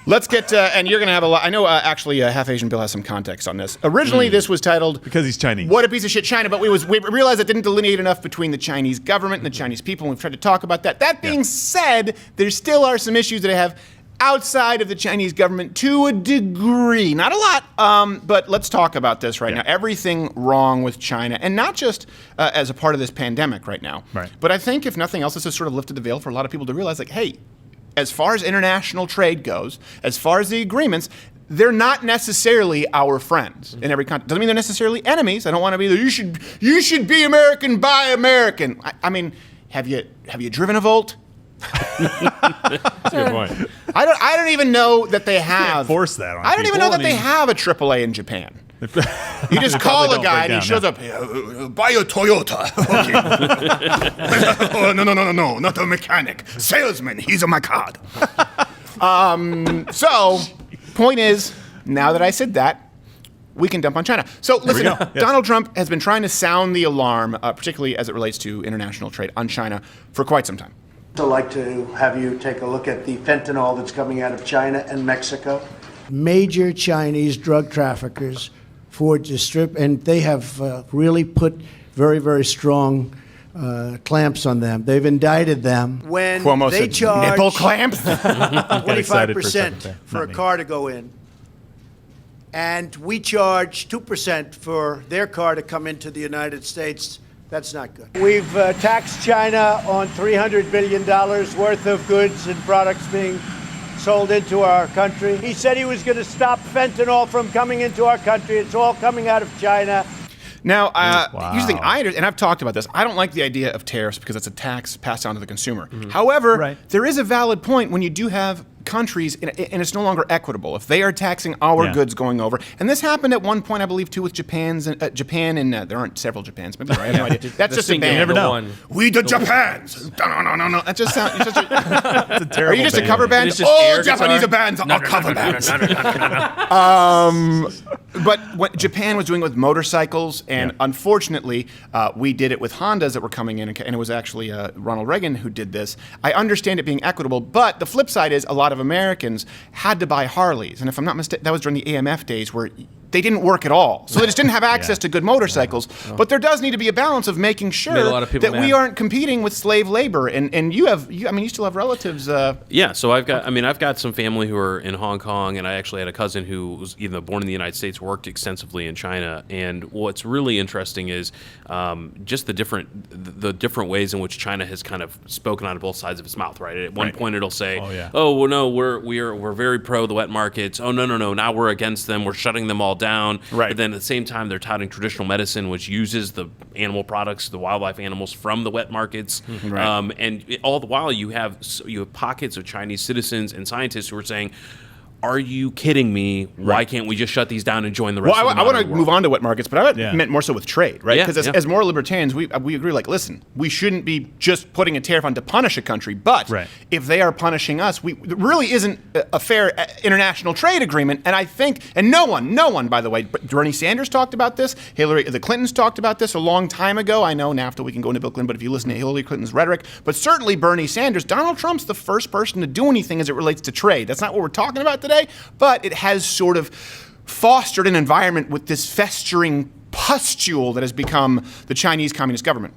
Let's get, and you're going to have a lot. I know actually Half Asian Bill has some context on this. Originally, this was titled... Because he's Chinese. What a piece of shit China, but we realized it didn't delineate enough between the Chinese government and the Chinese people, and we've tried to talk about that. That being said, there still are some issues that I have outside of the Chinese government to a degree. Not a lot, but let's talk about this right now. Everything wrong with China, and not just as a part of this pandemic right now. Right. But I think, if nothing else, this has sort of lifted the veil for a lot of people to realize, like, hey, as far as international trade goes, as far as the agreements, they're not necessarily our friends in every country. Doesn't mean they're necessarily enemies. I don't want to be the, you should be American, buy American. I mean, have you driven a Volt? That's a good point. I don't even know that they have. Can't force that on I don't even know people. that they have a AAA in Japan. You just call a guy and he shows up. Buy a Toyota. Okay. Oh, no, not a mechanic. Salesman. He's on my card. So, point is, now that I said that, we can dump on China. So listen, Donald Trump has been trying to sound the alarm, particularly as it relates to international trade on China, for quite some time. I'd like to have you take a look at the fentanyl that's coming out of China and Mexico. Major Chinese drug traffickers and they have really put very, very strong clamps on them. They've indicted them. When Cuomo they said charge nipple clamps, 25% for a car to go in, and we charge 2% for their car to come into the United States. That's not good. We've taxed China on $300 billion worth of goods and products being sold into our country. He said he was going to stop fentanyl from coming into our country. It's all coming out of China. Now, here's the thing, and I've talked about this, I don't like the idea of tariffs because it's a tax passed on to the consumer. However, there is a valid point when you do have countries, and it's no longer equitable. If they are taxing our goods going over, and this happened at one point, I believe, too, with Japan, and there aren't several Japans, maybe, right? I have no idea. That's just a band. You never know. We the Japans. No. That just sounds... It's a terrible Are you just band. a cover band? All Japanese bands are cover bands. But what Japan was doing with motorcycles, and unfortunately, we did it with Hondas that were coming in, and it was actually Ronald Reagan who did this. I understand it being equitable, but the flip side is a lot of Americans had to buy Harleys, and if I'm not mistaken, that was during the AMF days where they didn't work at all. So they just didn't have access to good motorcycles. But there does need to be a balance of making sure that we aren't competing with slave labor. And you still have relatives. Yeah, so I've got some family who are in Hong Kong, and I actually had a cousin who was either born in the United States, worked extensively in China. And what's really interesting is just the different ways in which China has kind of spoken out of both sides of its mouth. Right. At one point, it'll say, "Oh, well, no, we're very pro the wet markets. Oh, no, now we're against them. We're shutting them all down." Right. But then at the same time, they're touting traditional medicine, which uses the animal products, the wildlife animals from the wet markets. And all the while, you have pockets of Chinese citizens and scientists who are saying, are you kidding me? Why can't we just shut these down and join the rest of the modern world? I want to move on to wet markets, but I meant more so with trade, right? Because as moral libertarians, we agree, like, listen, we shouldn't be just putting a tariff on to punish a country, but if they are punishing us, there really isn't a fair international trade agreement. And I think, and no one, by the way, Bernie Sanders talked about this, the Clintons talked about this a long time ago. I know NAFTA, we can go into Bill Clinton, but if you listen to Hillary Clinton's rhetoric, but certainly Bernie Sanders, Donald Trump's the first person to do anything as it relates to trade. That's not what we're talking about today. But it has sort of fostered an environment with this festering pustule that has become the Chinese Communist government.